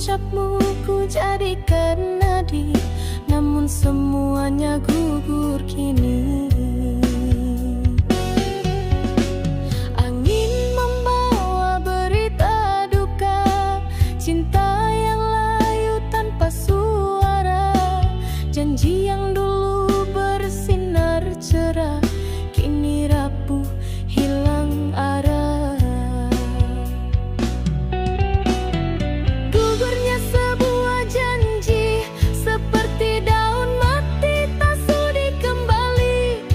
ucapmu ku jadikan nadi, namun semuanya gugur kini. Angin membawa berita duka, cinta yang layu tanpa suara. Janji yang dulu bersinar cerah kini rapuh hilang arah. Gugurnya sebuah janji seperti daun mati tak sudi kembali.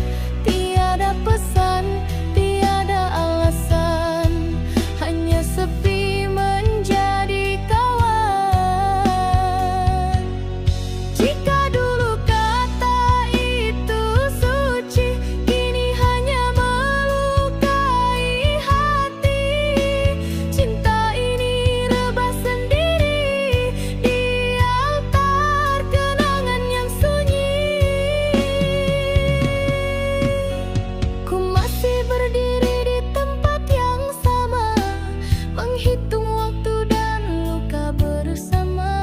Tiada pesan, tiada alasan, hanya sepi menjadi kawan. Jika dulu kata itu suci, kini hanya melukai hati. Cinta ini rebah sendiri di altar kenangan yang sunyi. Ku masih berdiri di tempat yang sama, menghitung waktu dan luka bersama.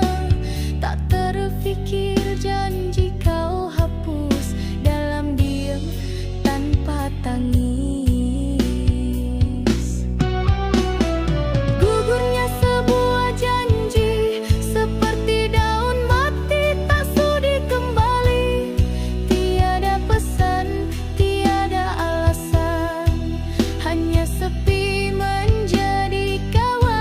Tak terfikir janji kau hapus dalam diam tanpa tangis. Gugurnya sebuah janji seperti daun mati tak sudi kembali. Tiada pesan, tiada alasan, hanya sepi menjadi kawan.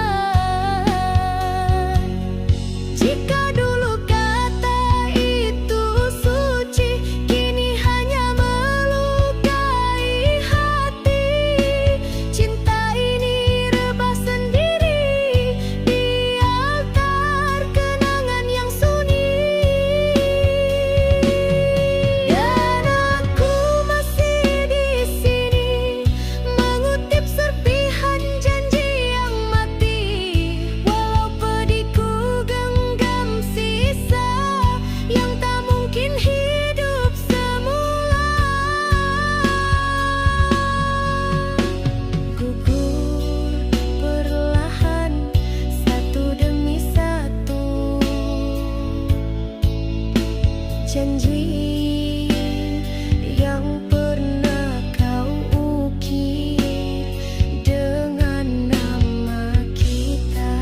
Jika dulu kata itu suci, kini hanya melukai hati. Cinta ini rebah sendiri di altar kenangan yang sunyi. Dan aku masih di sini mengutip serpihan janji yang mati. Walau pedihku genggam sisa yang tak mungkin hidup semula. Gugur perlahan satu demi satu, janji yang pernah kau ukir dengan nama kita.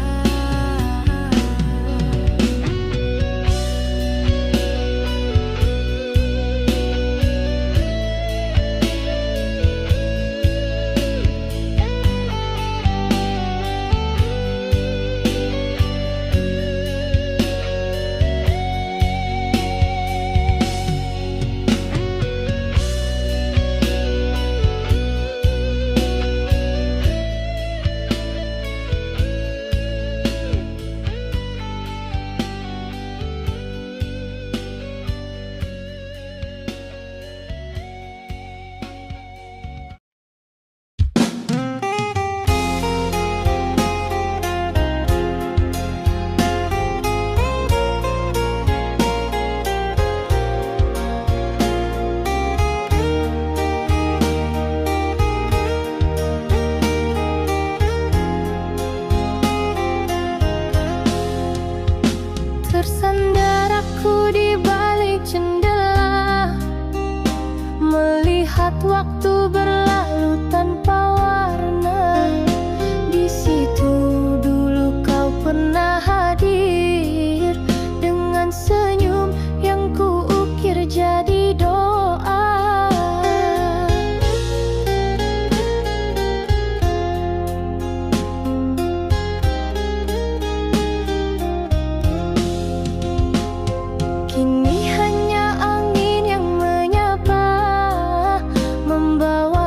Tersandar aku di balik jendela, melihat waktu berlalu tanpa warna. Di situ dulu kau pernah hadir dengan senyum yang kuukir jadi doa. Kini hanya angin yang menyapa, membawa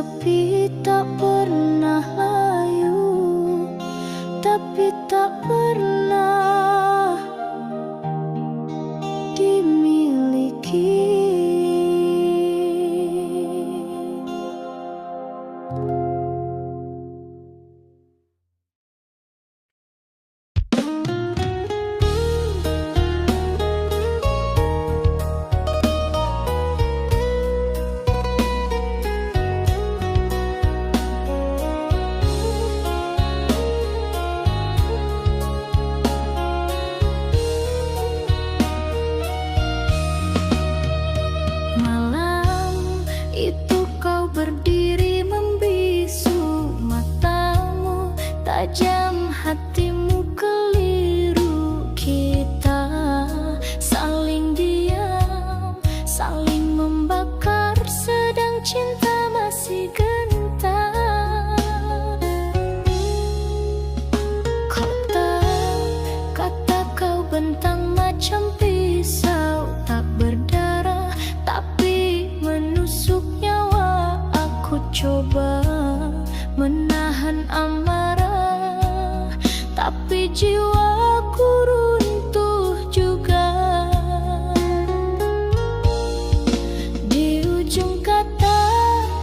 sepi tak pernah layu, tapi tak pernah dimiliki. Berdiri membisu, matamu tajam, hatimu keliru. Kita saling diam, saling membakar, sedang cinta masih gentar. Kata kau bentang macam pisau, tak berdarah tapi menusuk nyawa. Aku coba menahan amarah, tapi jiwaku runtuh juga. Di ujung kata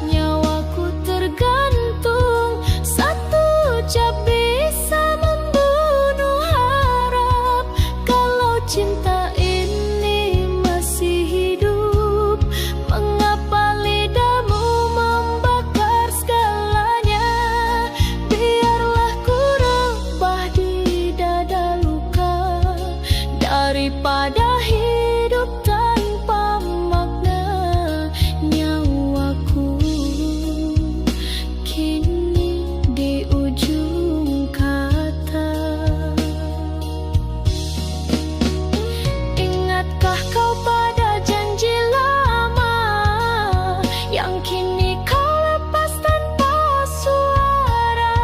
nyawaku tergantung, satu ucap bisa membunuh harap. Kalau cinta ini masih hidup, mengapa lidahmu membakar segalanya? Biarlah ku rebah di dada luka, daripada hidup tanpa makna. Nyawaku kini di ujung kata. Ingatkah kau pada janji lama yang kini kau lepas tanpa suara?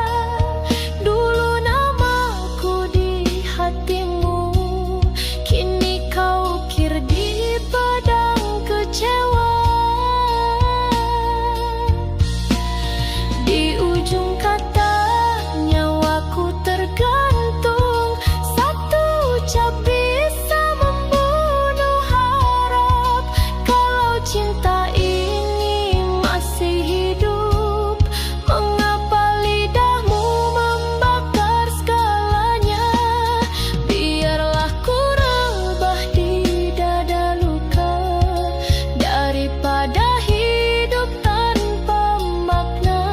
Dulu namaku di hatimu, kini kau ukir di padang kecewa. Di ujung kata nyawaku tergantung, satu ucap bisa membunuh harap. Kalau cinta ini masih hidup, mengapa lidahmu membakar segalanya? Biarlah ku rebah di dada luka, daripada hidup tanpa makna.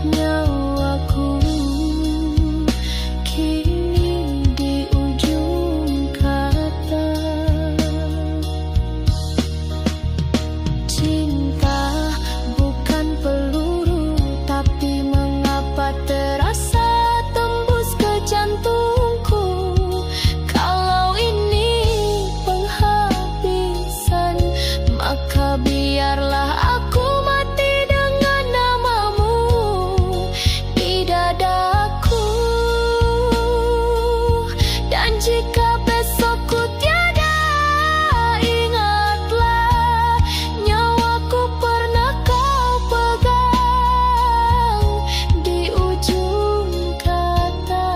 Nyawaku kini di ujung kata. Cinta bukan peluru, tapi mengapa terasa tembus ke jantungku? Kalau ini penghabisan, maka biarlah aku mati dengan namamu di dadaku. Dan jika besok ku tiada, ingatlah nyawaku pernah kau pegang di ujung kata.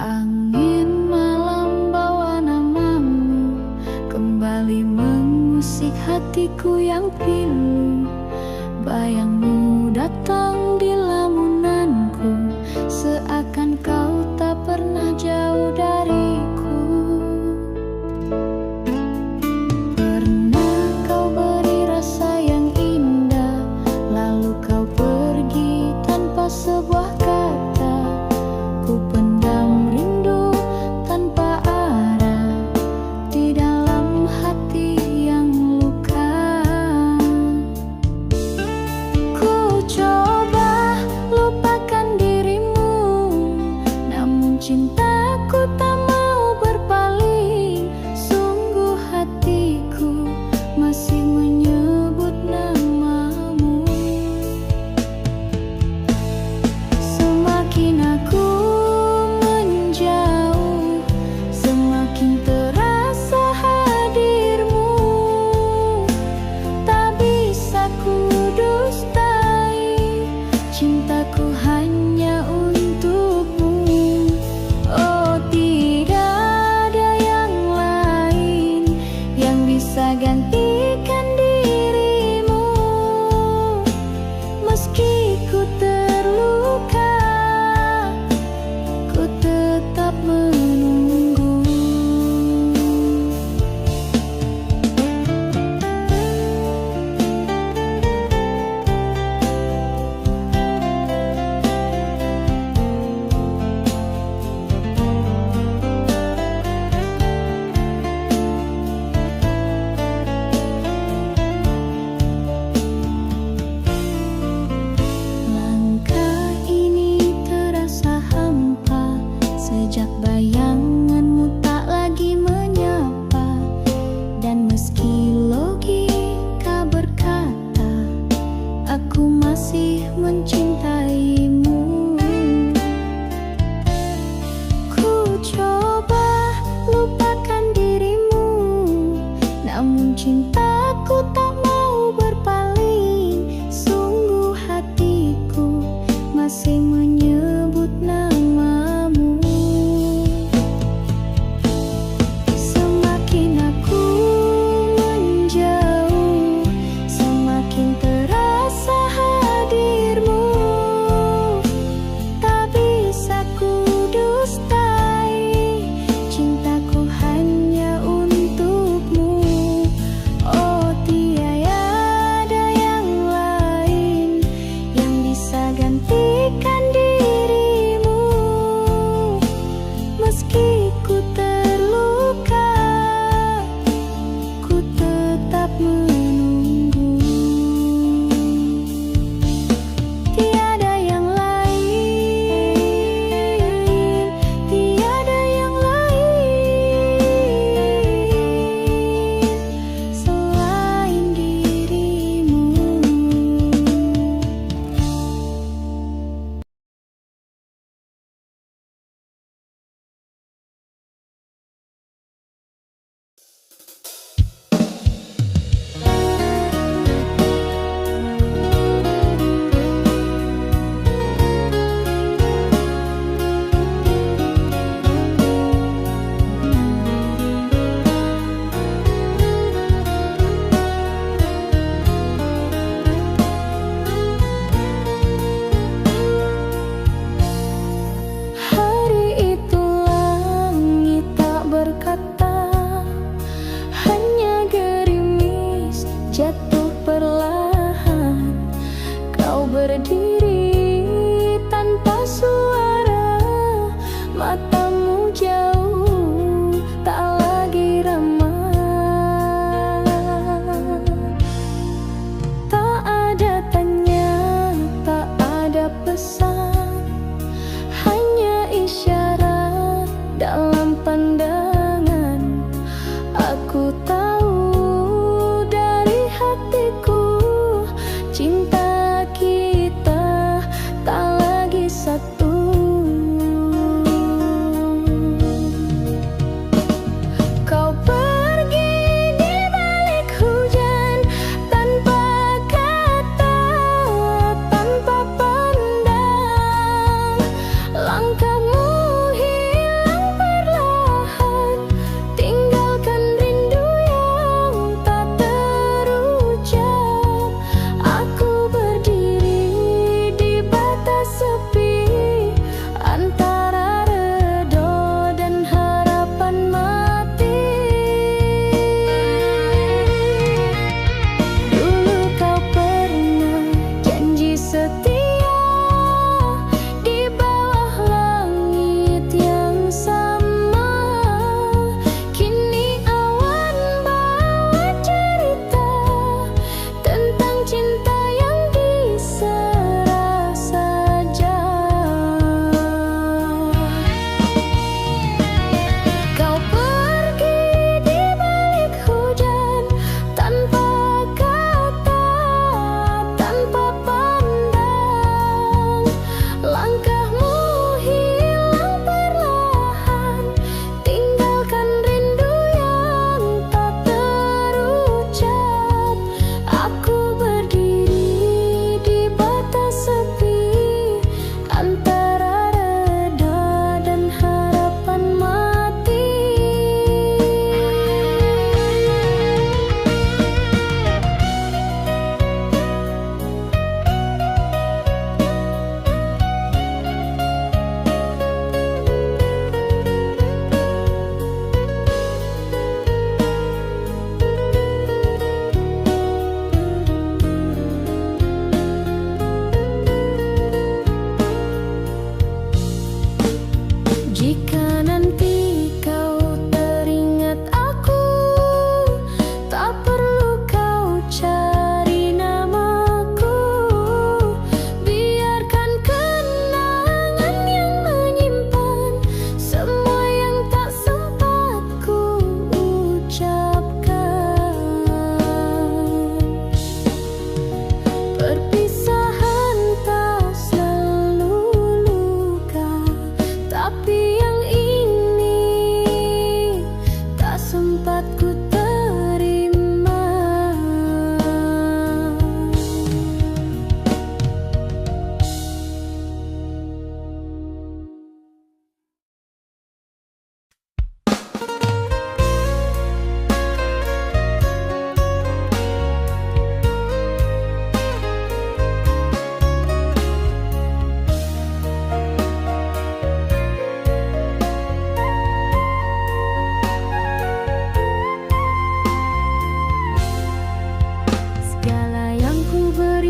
Angin malam bawa namamu, kembali mengusik hatiku yang pilu. Bayangmu datang di lamunanku, seakan kau tak pernah jauh dari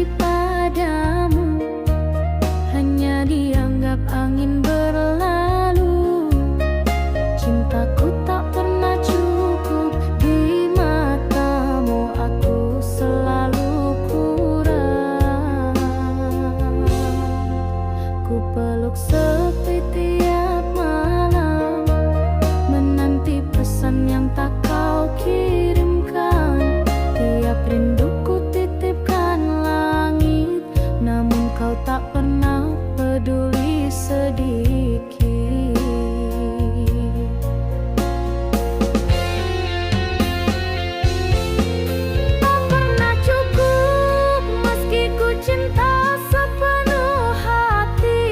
hati padamu hanya dianggap angin berlalu. Cintaku tak pernah cukup di matamu, aku selalu kurang. Ku peluk sepi tiap malam, menanti pesan yang tak kau kirimkan. Tiap rinduku titipkan langit, namun kau tak pernah peduli sedikit. Tak pernah cukup meski ku cinta sepenuh hati.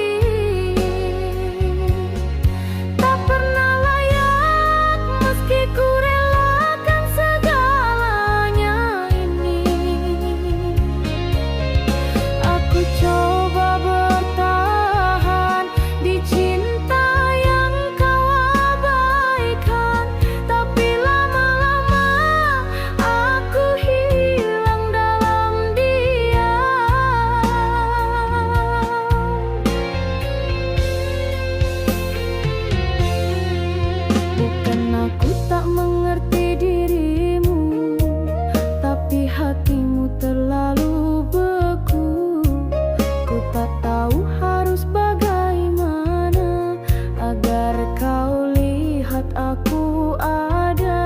Tak pernah layak meski ku relakan segalanya ini. Aku coba bertahan di cinta yang kau abaikan, tapi lama-lama aku hilang dalam diam. Bukan aku tak mengerti dirimu, tapi hatimu terlalu beku. Ku tak tahu harus bagaimana agar kau lihat aku ada.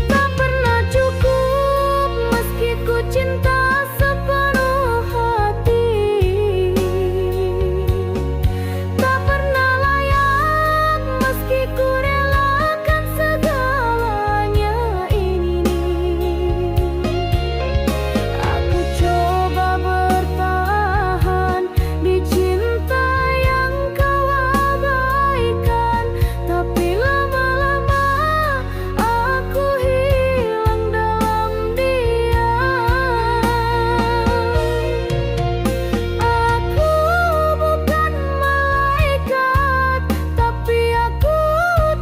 Tak pernah cukup meski ku cinta sepenuh hati. Tak pernah layak meski ku relakan segalanya ini. Aku coba bertahan di cinta yang kau abaikan, tapi lama-lama aku hilang dalam diam. Aku bukan malaikat, tapi aku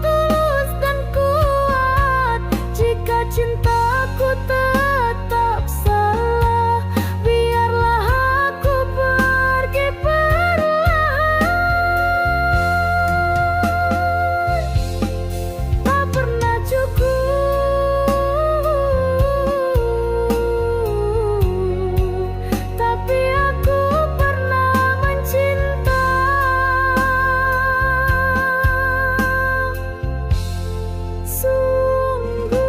tulus dan kuat. Jika cintaku tetap salah, biarlah aku pergi perlahan. Tak pernah cukup, tapi aku pernah mencinta. Sungguh.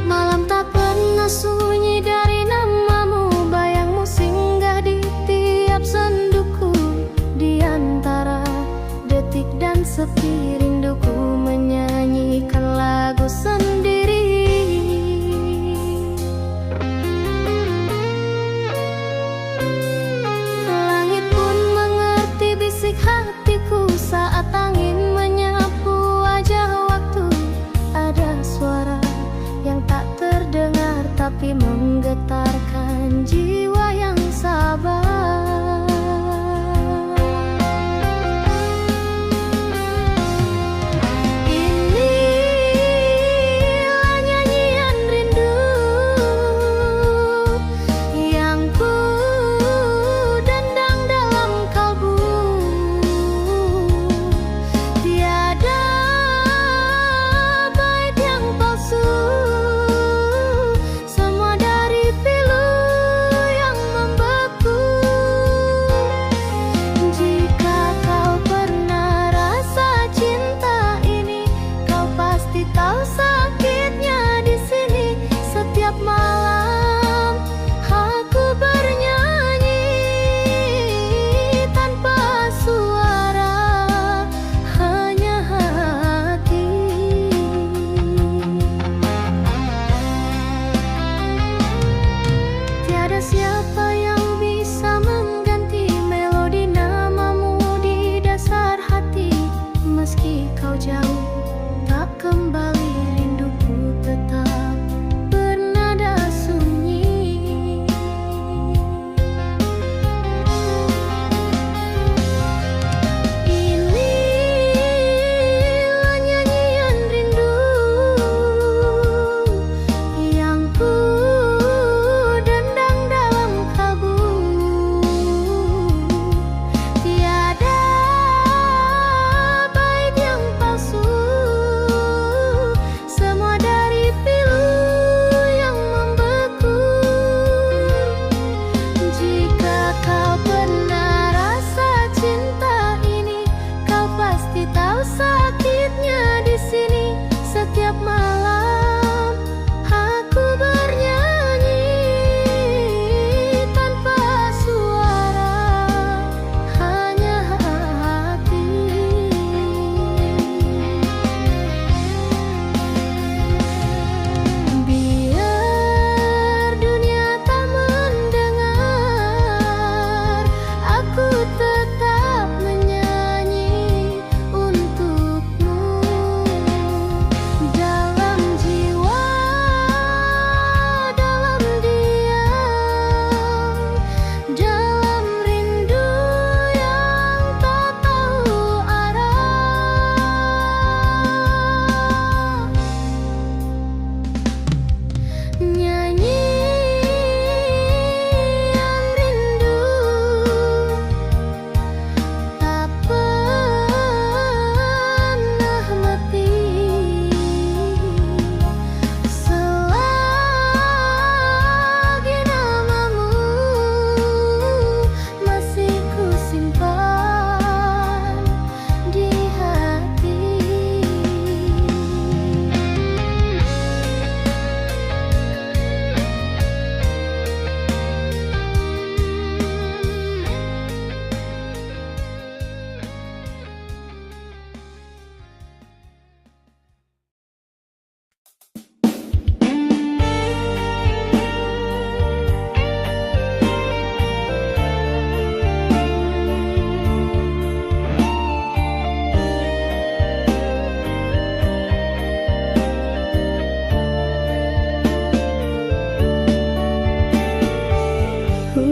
Malam tak pernah sunyi dari namamu, bayangmu singgah di tiap senduku. Di antara detik dan sepi, rinduku menyanyikan lagu sendiri. Langit pun mengerti bisik hatiku saat angin menyapu wajah waktu. Ada suara yang tak terdengar tapi menggetarkan jiwa yang sabar.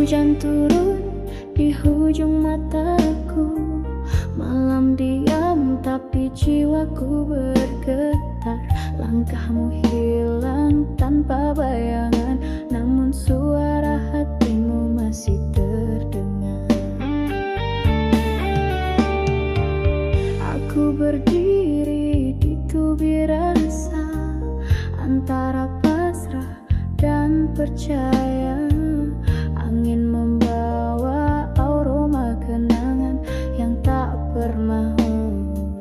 Hujan turun di ujung mataku. Malam diam tapi jiwaku bergetar. Langkahmu hilang tanpa bayangan, namun suara hatimu masih terdengar. Aku berdiri di tubir rasa, antara pasrah dan percaya. Angin membawa aroma kenangan yang tak pernah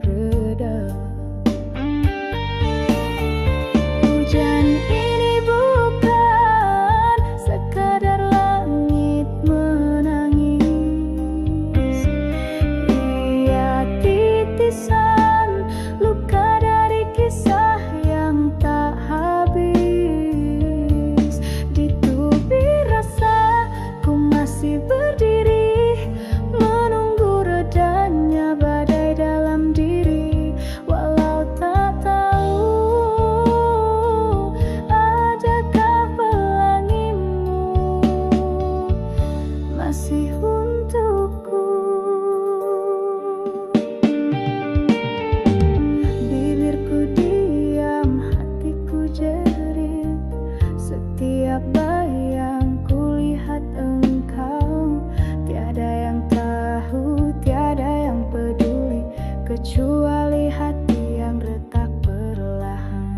reda. Hujan ini bukan sekadar langit menangis. Ia titisan luka dari kisah yang tak habis. Di tubir rasa ku masih berdiri, menunggu redanya badai dalam diri. Walau tak tahu adakah pelangimu masih untukku. Bibirku diam, hatiku jerit. Setiap bayang kulihat engkau. Tiada yang tahu, tiada yang peduli, kecuali hati yang retak perlahan.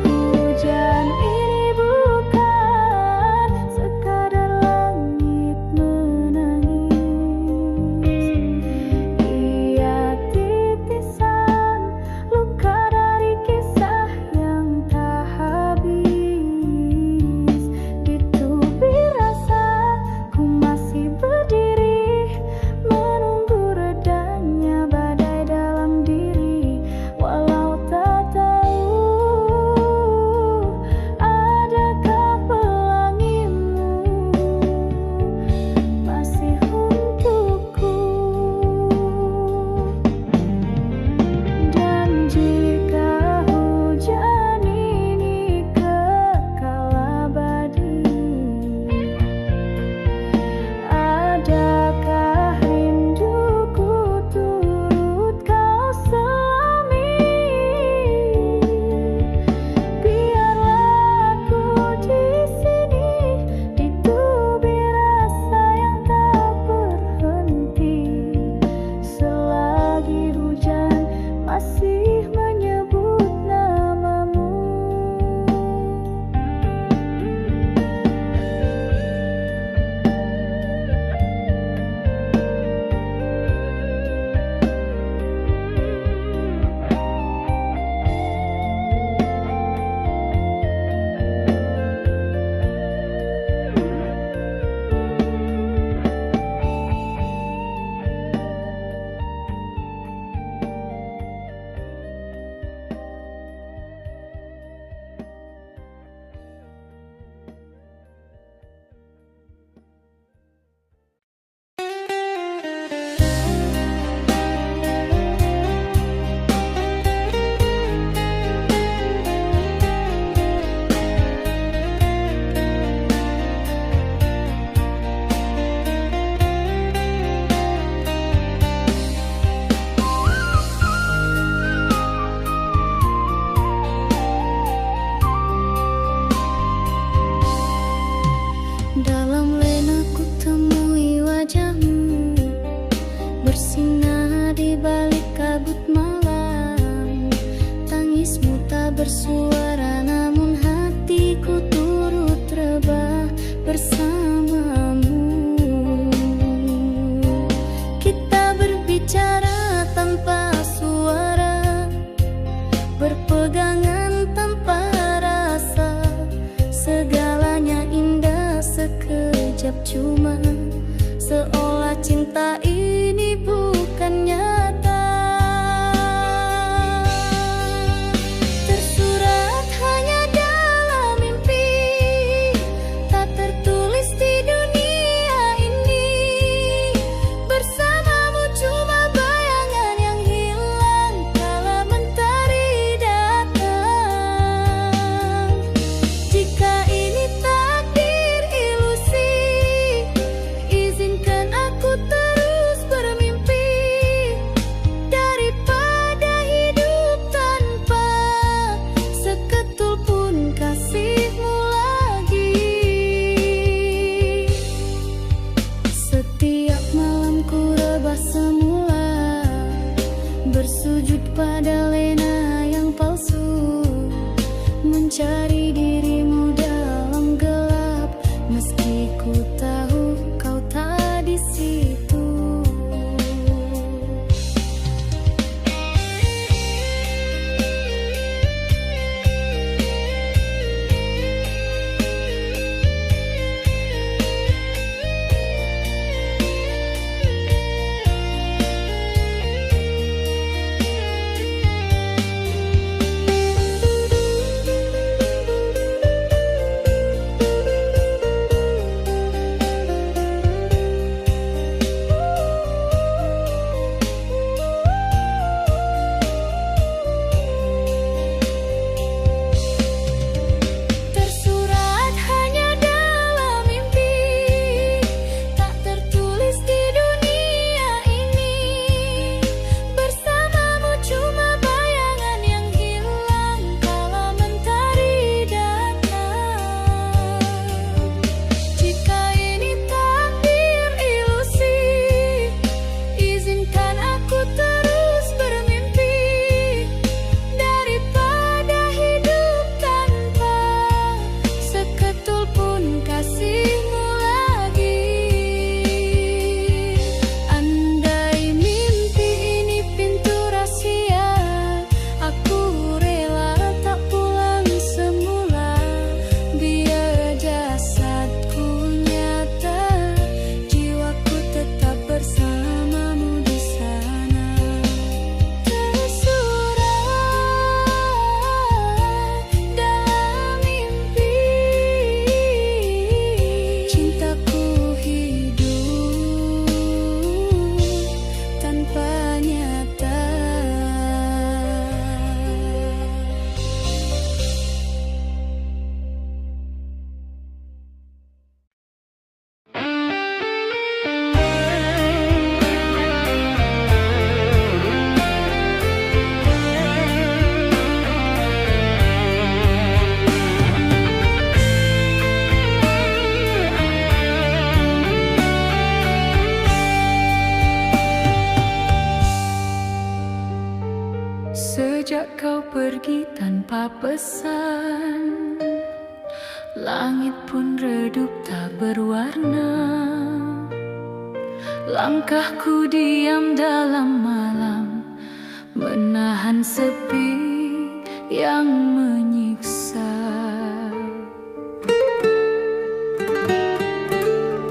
Hujan ini bukan sekadar langit menangis. Ia titisan luka dari kisah yang tak habis. Di tubir rasa ku masih berdiri, menunggu redanya badai dalam diri. Walau tak tahu adakah pelangimu masih untukku. Dan jika hujan ini kekal abadi, adakah rinduku turut kau selami? Biarlah aku di sini, di tubir rasa yang tak berhenti, selagi hujan masih menyebut namamu. Dalam lena ku temui wajahmu, bersinar di balik kabut malam. Tangismu tak bersuara, namun hatiku turut rebah bersamamu. Kita berbicara tanpa suara, berpegangan tanpa rasa. Segalanya indah sekejap, cuma seolah cinta ini bukan nyata. Tersurat hanya dalam mimpi, tak tertulis di tanpa pesan. Langit pun redup tak berwarna. Langkahku diam dalam malam, menahan sepi yang menyiksa.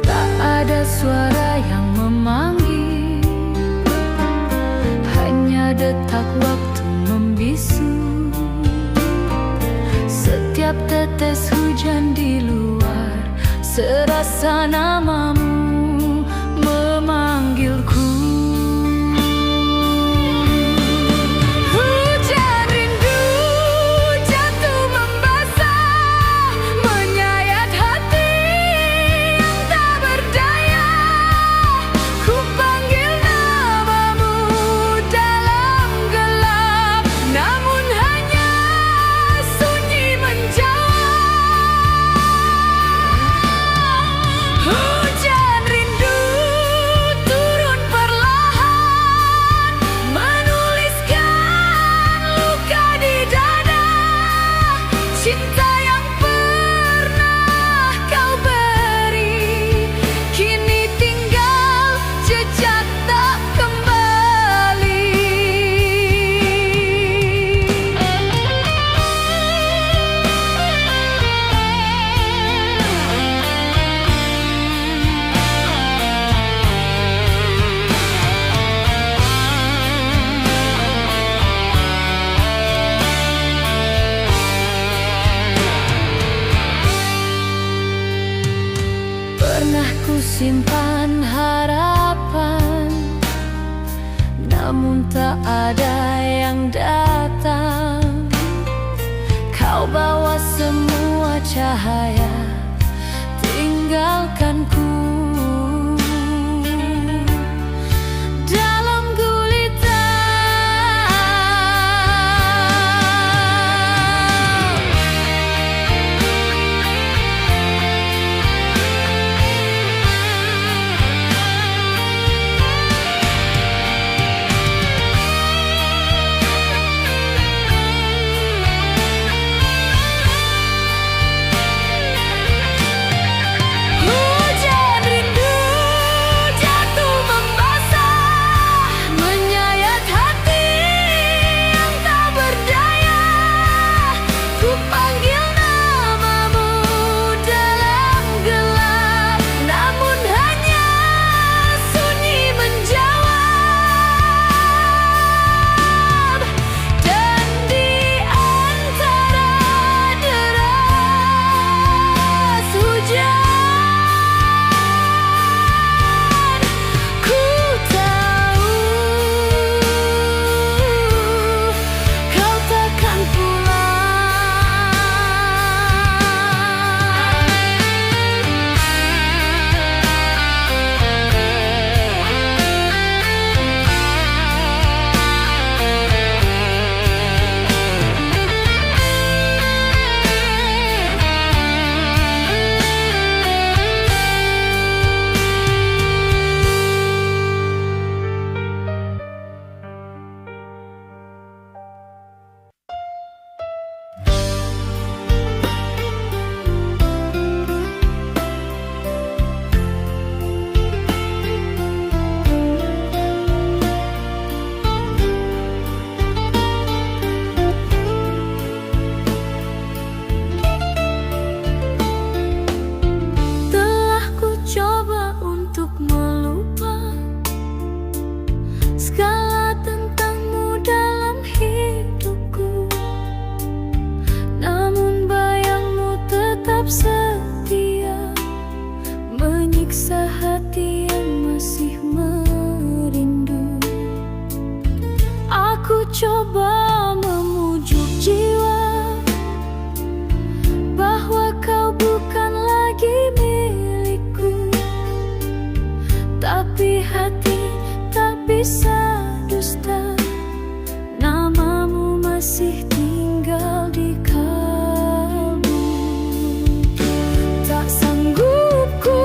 Tak ada suara yang memanggil, hanya detak waktu membisu. Setiap tetes hujan di luar, serasa namamu memanggilku. Hujan rindu jatuh membasah, menyayat hati yang tak berdaya. Ku panggil namamu dalam gelap, namun hanya sunyi menjawab. Hujan rindu turun perlahan, menuliskan luka di dada. Cinta yang pernah kau beri, kini tinggal jejak tak kembali. Pernah ku simpan harapan, namun tak ada yang datang. Kau bawa semua cahaya, tinggalkanku dalam gulita. Hujan rindu jatuh membasah, menyayat hati yang tak berdaya. Ku panggil namamu dalam gelap, namun hanya sunyi menjawab. Dan di antara deras hujan, ku tahu kau takkan telah ku coba untuk melupa segala tentangmu dalam hidupku, namun bayangmu tetap setia, menyiksa hati yang masih merindu. Aku coba memujuk jiwa bahwa kau bukan lagi milikku, tapi hati tak bisa dusta, namamu masih tinggal di kalbu. Tak sanggup ku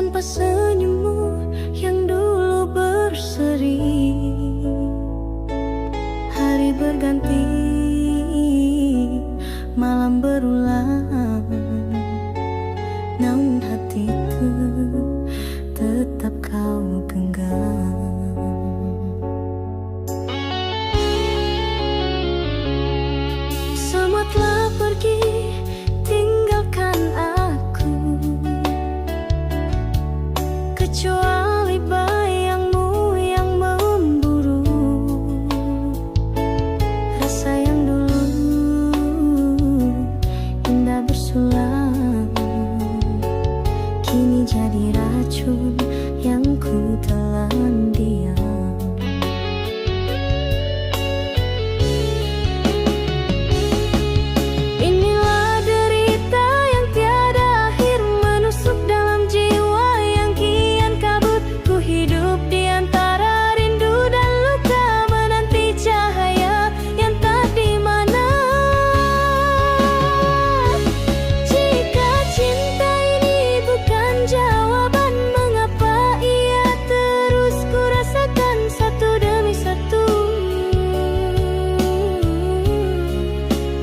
tanpa senyummu yang dulu berseri. Hari berganti, malam berulang, namun hatiku tetap kau genggam. Semua telah pergi, tinggalkan aku, kecuali bayangmu yang memburu. Rasa yang dulu indah bersulang, kini jadi racun yang ku telan diam. Inilah derita yang tiada akhir, menusuk dalam jiwa yang kian kabut. Ku hidup di antara rindu dan luka, menanti cahaya yang tak di mana. Jika cinta ini bukan jawaban, mengapa ia terus ku rasakan satu demi satu?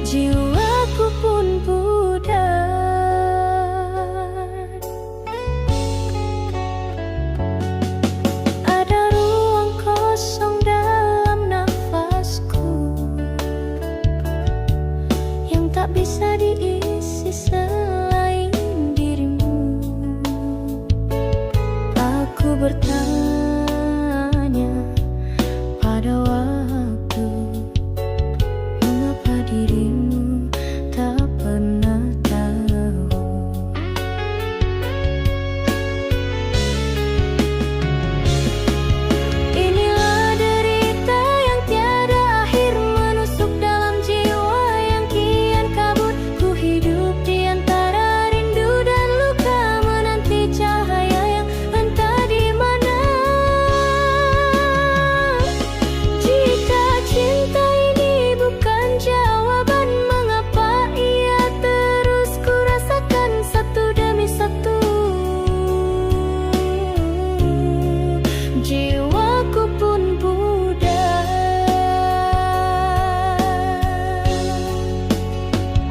Jiwaku pun pudar. Ada ruang kosong dalam nafasku yang tak bisa diisi selain dirimu. Aku bertanya pada waktu, mengapa dirimu tak pernah tahu? Inilah derita yang tiada akhir, menusuk dalam jiwa yang kian kabut. Ku hidup di antara rindu dan luka, menanti cahaya yang entah di mana. Jika cinta ini bukan jawaban, mengapa ia terus ku rasakan satu demi satu? Jiwaku pun pudar.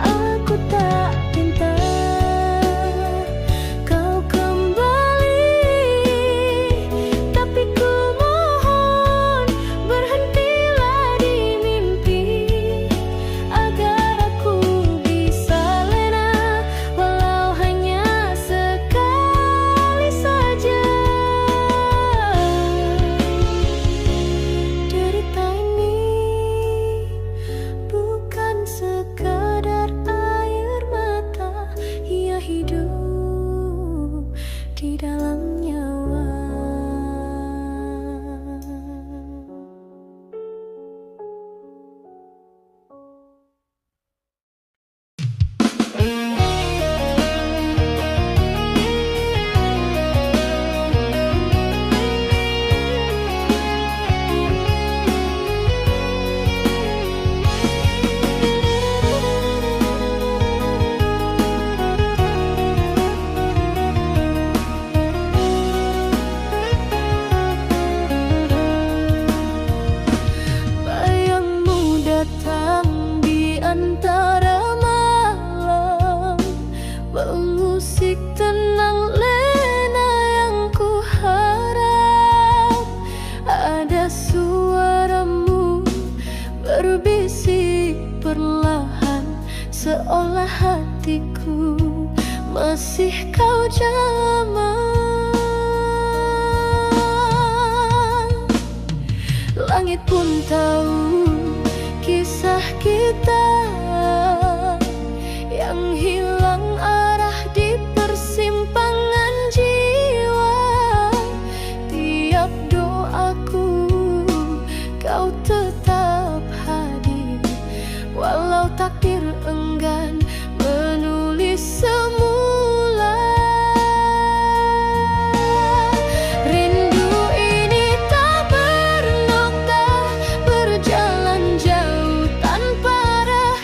Aku tak minta kau kembali, tapi ku mohon berhentilah di mimpi, agar aku bisa lena walau hanya sekali saja. Derita ini bukan sekadar air mata, ia hidup di dalam nyawa. Bayangmu datang di antara malam, mengusik tenang lena yang ku harap. Ada suaramu berbisik perlahan, seolah hatiku masih kau jamah. Langit pun tahu kisah kita yang hilang arah di persimpangan jiwa. Tiap doaku kau tetap hadir, walau takdir enggan menulis semula. Rindu ini tak bernokta, berjalan jauh tanpa arah.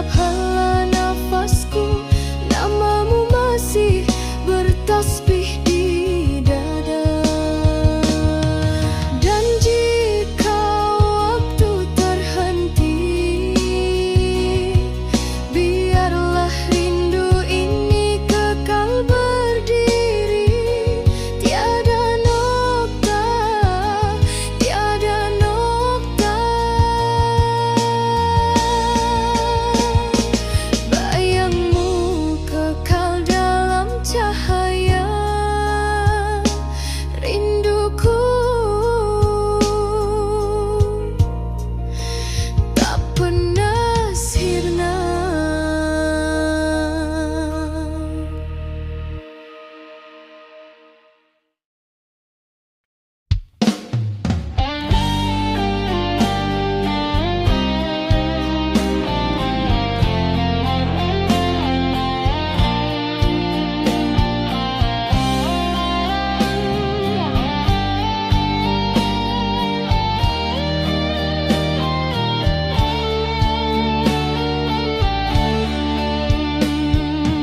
setiap hela nafasku, namamu masih bertasbih di dada. Dan jika waktu terhenti, biarlah rindu ini kekal berdiri. Tiada nokta, tiada nokta. Bayangmu kekal dalam cahaya rinduku, tak pernah sirna.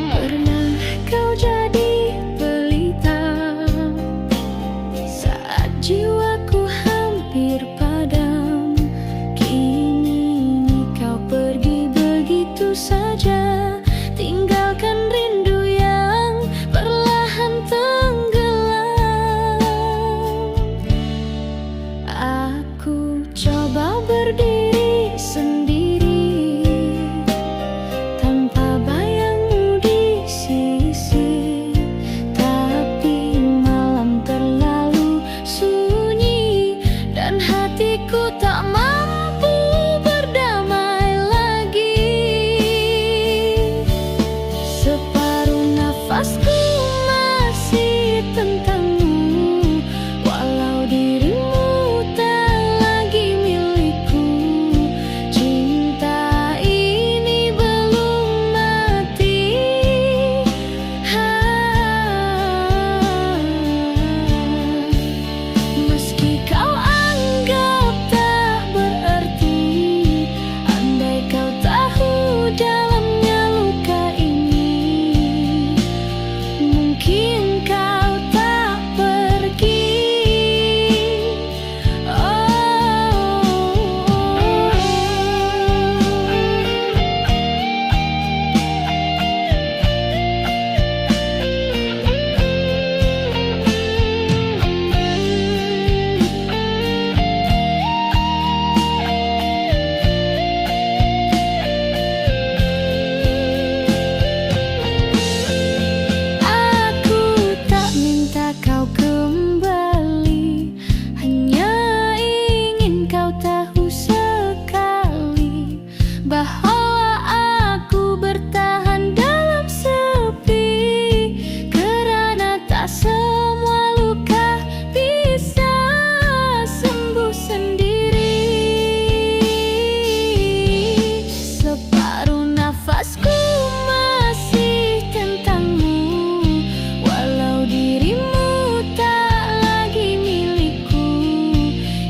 Pernah kau jadi pelita saat jiwaku hampir padam. Kini kau pergi begitu saja, tinggalkan rindu yang perlahan tenggelam. Aku coba berdiri sendiri tanpa bayangmu di sisi, tapi malam terlalu sunyi dan hatiku tak mampu berdamai lagi. Separuh nafasku masih tentangmu, walau dirimu tak lagi milikku. Cinta ini belum mati. Meski kau anggap tak berarti, andai kau tahu dalamnya luka ini, mungkin kau tak pergi. Aku tak minta kau kembali, hanya ingin kau tahu sekali bahwa aku bertahan dalam sepi, kerana tak semua luka bisa sembuh sendiri. Separuh nafasku masih tentangmu, walau dirimu tak lagi milikku.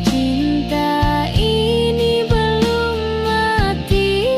Cinta ini belum mati.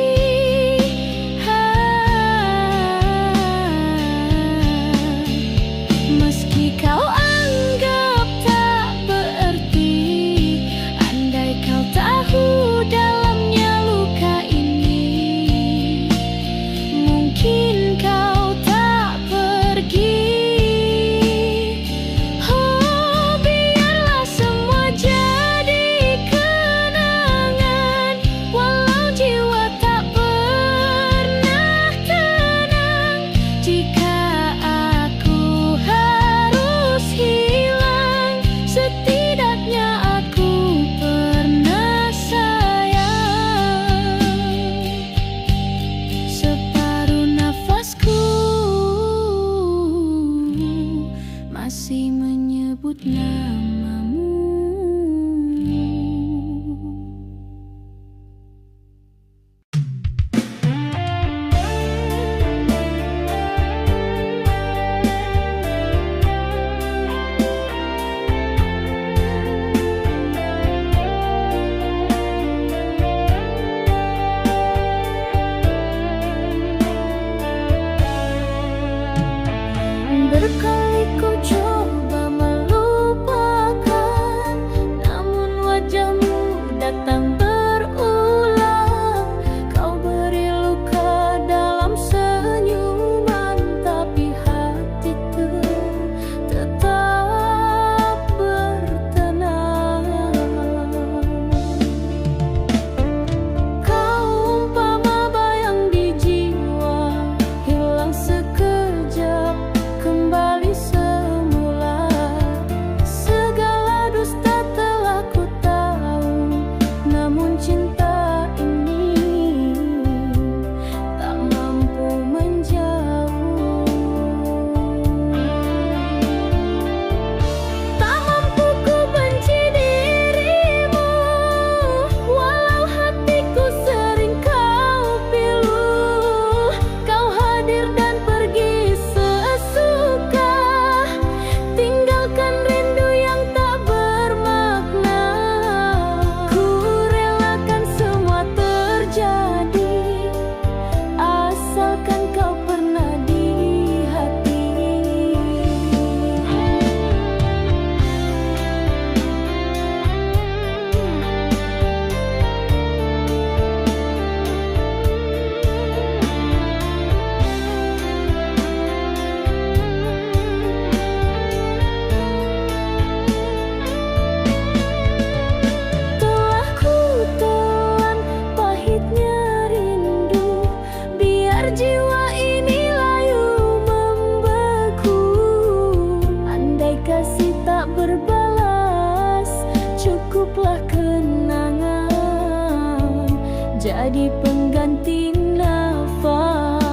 jadi pengganti nafas.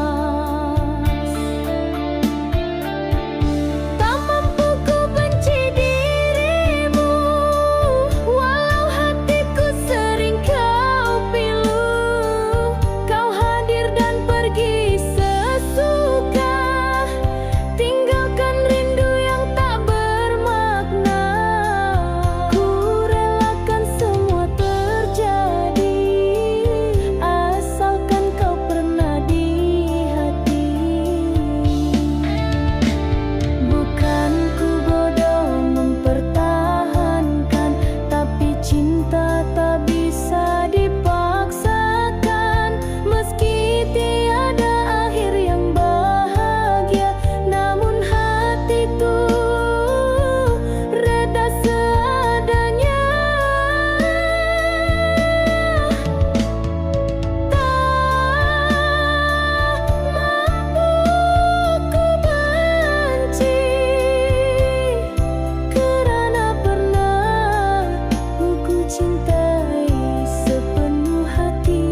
Tak mampu ku benci dirimu, walau hatiku sering kau pilu. Kau hadir dan pergi sesuka, tinggalkan rindu yang tak bermakna. Ku relakan semua terjadi, asalkan kau pernah di hati. Bukan ku bodoh mempertahankan, tapi cinta tak bisa dipaksakan. Meski tiada akhir yang bahagia, namun hatiku reda seadanya. Tak mampu ku benci, kerana pernah ku cintai sepenuh hati.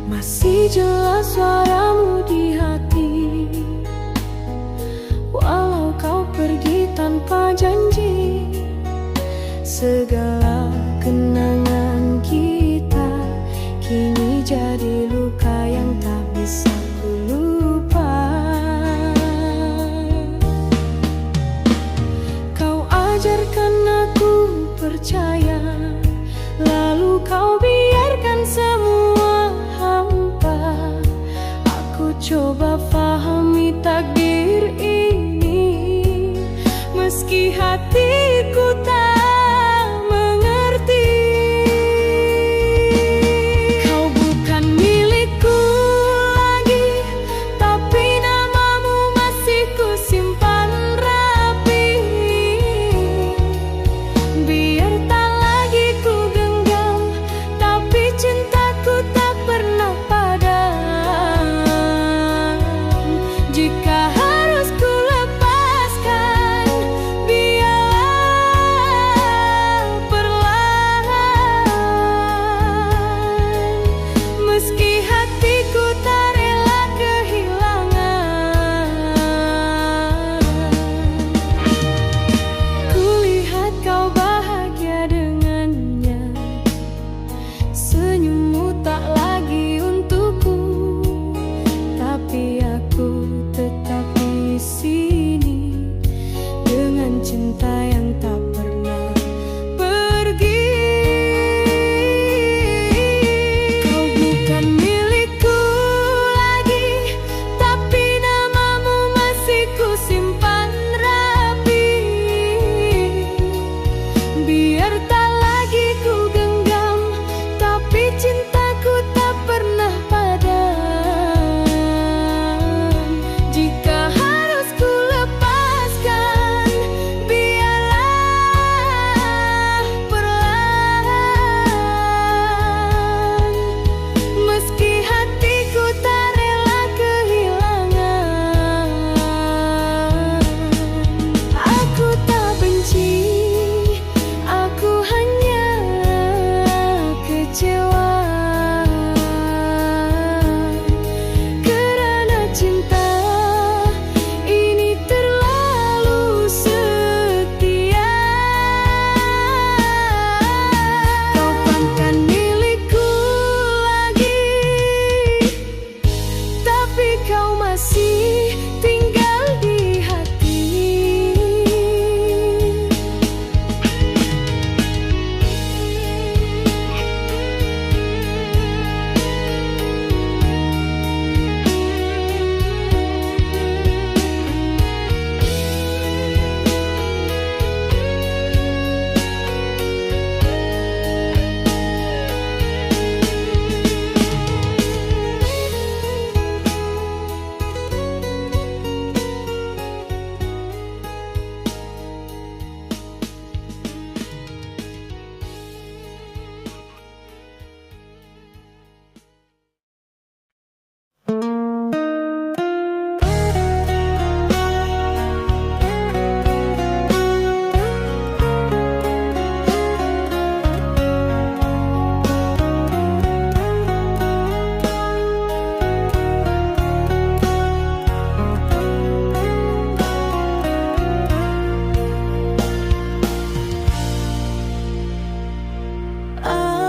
Masih jelas suaramu di hati, walau kau pergi tanpa janji. Segala kenangan kita kini jadi luka yang tak bisa ku lupa. Kau ajarkan aku percaya, lalu kau biarkan semua hampa. Aku coba pahami takdir ini, meski hatiku tak mengerti. Kau bukan milikku lagi, tapi namamu masih ku simpan rapi. Biar tak lagi ku genggam, tapi cintaku tak pernah padam. Jika harus ku lepaskan, biarlah masih tinggal di hati.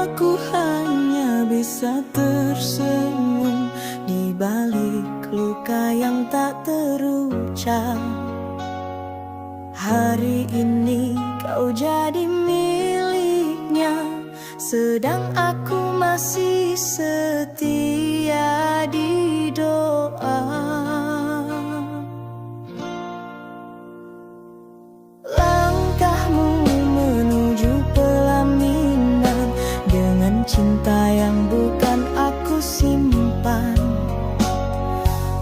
Aku hanya bisa tersenyum di balik luka yang tak terucap. Hari ini kau jadi miliknya, sedang aku masih setia di doa. Langkahmu menuju pelaminan dengan cinta yang bukan aku simpan.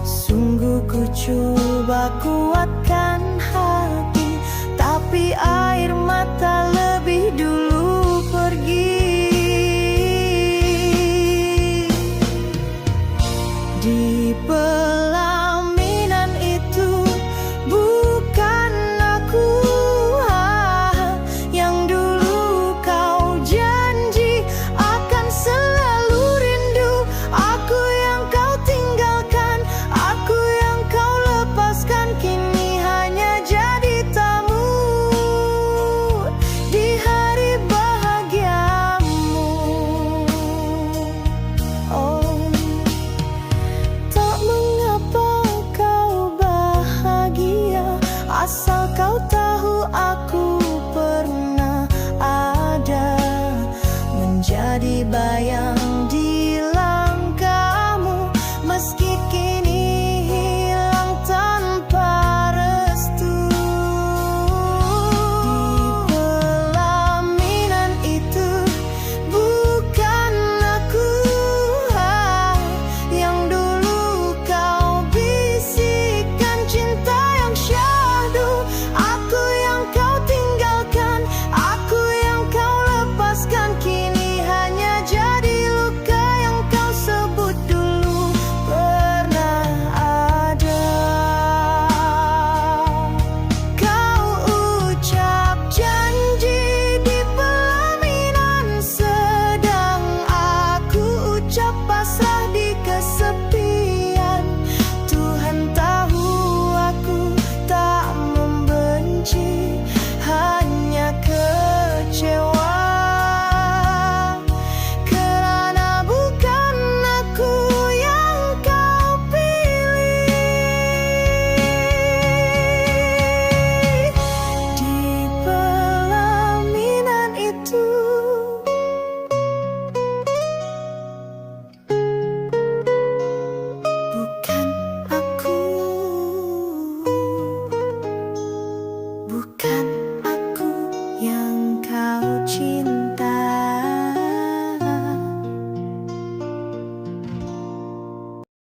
Sungguh ku coba kuatkan hati, tapi air mata lebih dulu pergi. Di pelaminan itu bukan aku yang dulu kau janji akan selalu rindu. Aku yang kau tinggalkan, aku yang kau lepaskan, kini hanya jadi tamu di hari bahagiamu. Oh, tak mengapa kau bahagia, asal kau tahu aku pernah ada, menjadi bayang di langkahmu, meski kini hilang tanpa restu. Di pelaminan itu bukan aku yang dulu kau bisikan cinta yang syahdu. Aku yang kau tinggalkan, aku yang kau lepaskan, kini hanya jadi luka yang kau sebut dulu pernah ada. Kau ucap janji di pelaminan, sedang aku ucap pasrah di kesepian. Tuhan tahu aku tak membenci, hanya kecewa kerana bukan aku yang kau pilih. Di pelaminan itu bukan aku, bukan aku yang kau cinta.